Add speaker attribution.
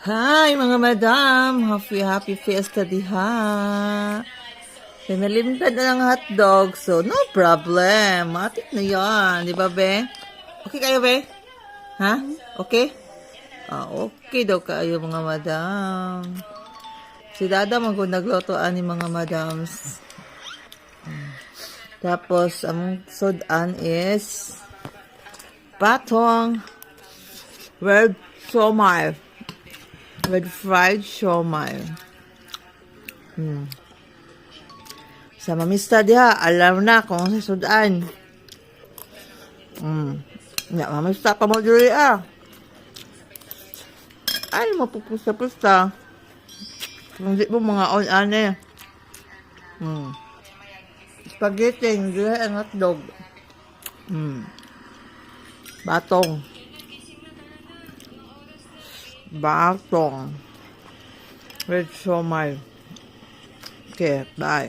Speaker 1: Hi mga madam! Happy fiesta diha! Pinalimutan na ng hotdog, so no problem. Matik na yan, di ba be? Okay kayo be? Ha? Okay? Okay daw kayo mga madam. Si Dada naglutoan ni mga madams. Tapos, ang sudan is patong red siomai. With fried siomai. Sa mamista diha, alam na kung sa sudan. Mamista pa mo diri ah. Ay, mapupusta-pusta. Hindi mo mga on-ane. Spaghetti, hindi ang hotdog. Batong. Batong. With siomai. Okay, bye.